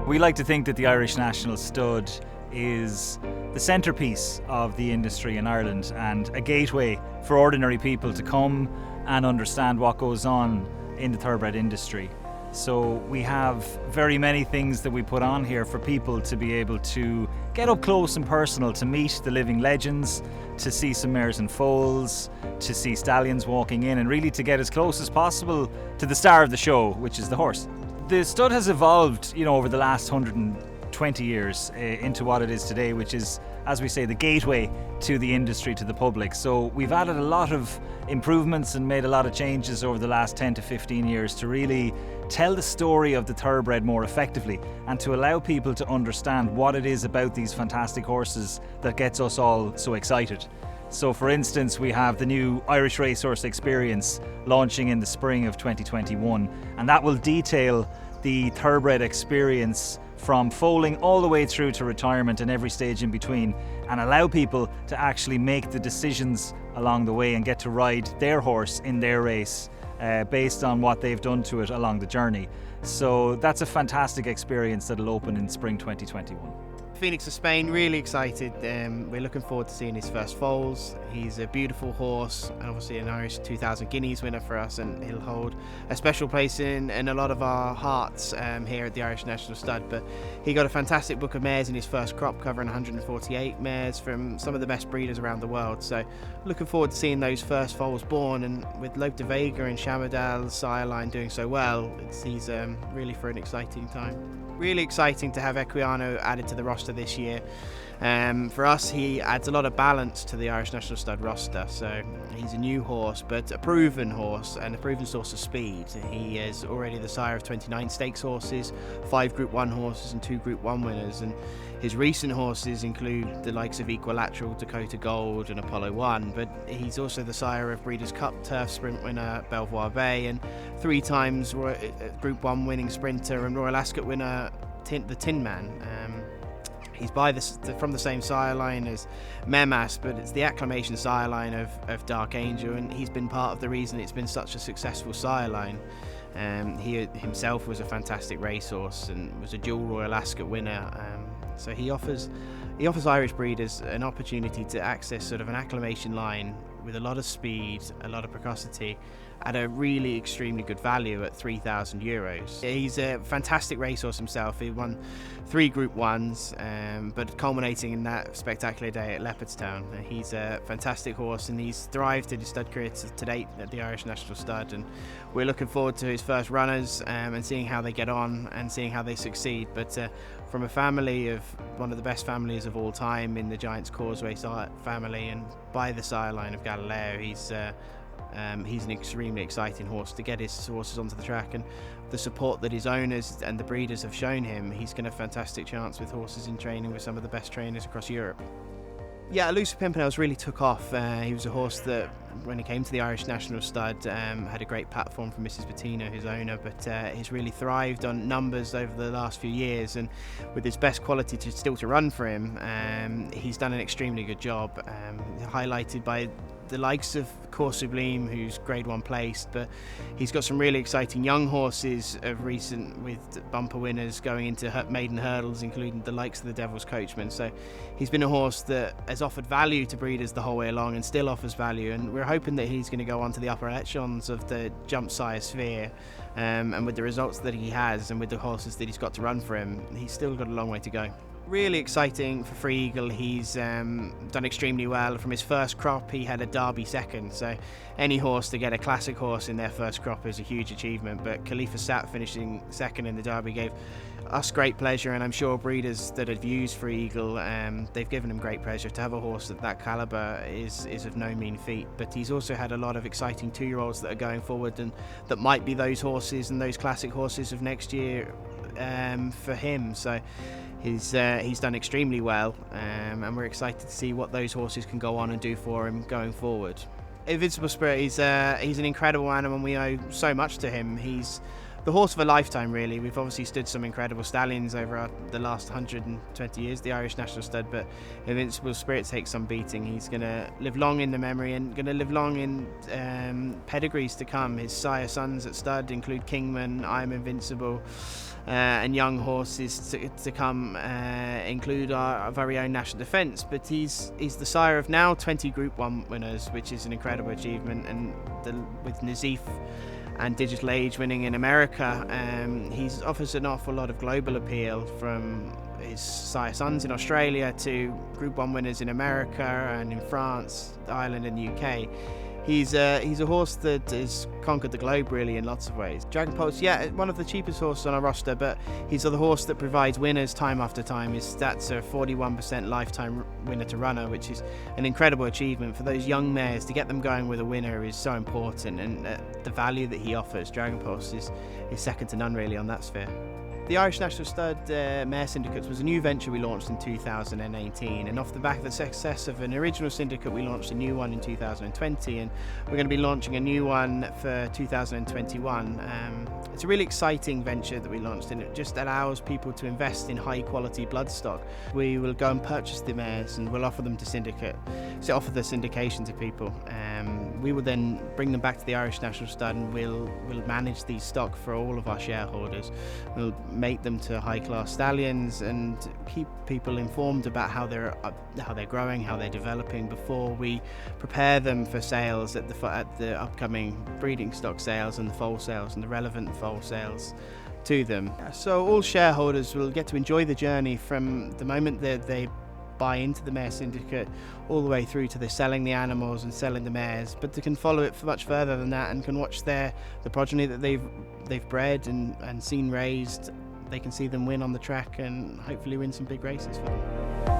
We like to think that the Irish National Stud is the centrepiece of the industry in Ireland and a gateway for ordinary people to come and understand what goes on in the thoroughbred industry. So we have very many things that we put on here for people to be able to get up close and personal, to meet the living legends, to see some mares and foals, to see stallions walking in, and really to get as close as possible to the star of the show, which is the horse. The stud has evolved, over the last 120 years into what it is today, which is, as we say, the gateway to the industry, to the public. So we've added a lot of improvements and made a lot of changes over the last 10 to 15 years to really tell the story of the thoroughbred more effectively and to allow people to understand what it is about these fantastic horses that gets us all so excited. So for instance, we have the new Irish Racehorse Experience launching in the spring of 2021, and that will detail the thoroughbred experience from foaling all the way through to retirement and every stage in between, and allow people to actually make the decisions along the way and get to ride their horse in their race based on what they've done to it along the journey. So that's a fantastic experience that'll open in spring 2021. Phoenix of Spain, really excited. We're looking forward to seeing his first foals. He's a beautiful horse and obviously an Irish 2000 Guineas winner for us, and he'll hold a special place in a lot of our hearts here at the Irish National Stud. But he got a fantastic book of mares in his first crop, covering 148 mares from some of the best breeders around the world. So looking forward to seeing those first foals born, and with Lope de Vega and Shamadal's sire line doing so well, he's really for an exciting time. Really exciting to have Equiano added to the roster this year. For us, he adds a lot of balance to the Irish National Stud roster. So he's a new horse, but a proven horse and a proven source of speed. He is already the sire of 29 stakes horses, 5 Group 1 horses and 2 Group 1 winners. And his recent horses include the likes of Equilateral, Dakota Gold and Apollo 1, but he's also the sire of Breeders' Cup Turf Sprint winner Belvoir Bay, and 3 times Group 1 winning sprinter and Royal Ascot winner the Tin Man. He's from the same sire line as Memas, but it's the acclamation sire line of Dark Angel, and he's been part of the reason it's been such a successful sire line. He himself was a fantastic racehorse and was a dual Royal Ascot winner. So he offers Irish breeders an opportunity to access sort of an acclamation line with a lot of speed, a lot of precocity, at a really extremely good value at €3,000. He's a fantastic racehorse himself. He won 3 Group 1s, but culminating in that spectacular day at Leopardstown. He's a fantastic horse, and he's thrived in his stud career to date at the Irish National Stud, and we're looking forward to his first runners and seeing how they get on and seeing how they succeed. But from a family of one of the best families of all time in the Giants Causeway family, and by the sire line of Galileo, he's an extremely exciting horse. To get his horses onto the track and the support that his owners and the breeders have shown him, he's got a fantastic chance with horses in training with some of the best trainers across Europe. Yeah, Elusive Pimpernel really took off. He was a horse that, when he came to the Irish National Stud, had a great platform from Mrs. Bettina, his owner, but he's really thrived on numbers over the last few years, and with his best quality still to run for him, he's done an extremely good job, highlighted by the likes of Course Sublime, who's Grade 1 placed, but he's got some really exciting young horses of recent with bumper winners going into maiden hurdles, including the likes of the Devil's Coachman. So he's been a horse that has offered value to breeders the whole way along and still offers value, and we're hoping that he's going to go on to the upper echelons of the jump sire sphere, and with the results that he has and with the horses that he's got to run for him, he's still got a long way to go. Really exciting for Free Eagle. He's done extremely well. From his first crop, he had a Derby second, so any horse to get a classic horse in their first crop is a huge achievement. But Khalifa Sat finishing second in the Derby gave us great pleasure, and I'm sure breeders that have used Free Eagle, they've given him great pleasure. To have a horse at that calibre is of no mean feat. But he's also had a lot of exciting 2-year-olds that are going forward, and that might be those horses and those classic horses of next year for him. So he's done extremely well, and we're excited to see what those horses can go on and do for him going forward. Invincible Spirit, he's an incredible animal, and we owe so much to him. He's the horse of a lifetime, really. We've obviously stood some incredible stallions over the last 120 years, the Irish National Stud, but Invincible Spirit takes some beating. He's going to live long in the memory and going to live long in pedigrees to come. His sire sons at stud include Kingman, I Am Invincible, and young horses to come include our very own National Defence. But he's the sire of now 20 Group 1 winners, which is an incredible achievement, and with Nazif and Digital Age winning in America, he offers an awful lot of global appeal, from his sire sons in Australia to Group 1 winners in America and in France, Ireland and UK. He's a horse that has conquered the globe really in lots of ways. Dragon Pulse, yeah, one of the cheapest horses on our roster, but he's the horse that provides winners time after time. His stats are 41% lifetime winner to runner, which is an incredible achievement. For those young mares, to get them going with a winner is so important, and the value that he offers, Dragon Pulse, is second to none really on that sphere. The Irish National Stud Mare Syndicates was a new venture we launched in 2018, and off the back of the success of an original syndicate, we launched a new one in 2020, and we're going to be launching a new one for 2021. It's a really exciting venture that we launched, and it just allows people to invest in high quality bloodstock. We will go and purchase the mares and we'll offer them to offer the syndication to people. We will then bring them back to the Irish National Stud, and we'll manage these stock for all of our shareholders. We'll make them to high-class stallions and keep people informed about how they're growing, how they're developing, before we prepare them for sales at the upcoming breeding stock sales and the foal sales and the relevant foal sales to them. So all shareholders will get to enjoy the journey from the moment that they buy into the mare syndicate all the way through to the selling the animals and selling the mares, but they can follow it for much further than that and can watch the progeny that they've bred and seen raised. They can see them win on the track and hopefully win some big races for them.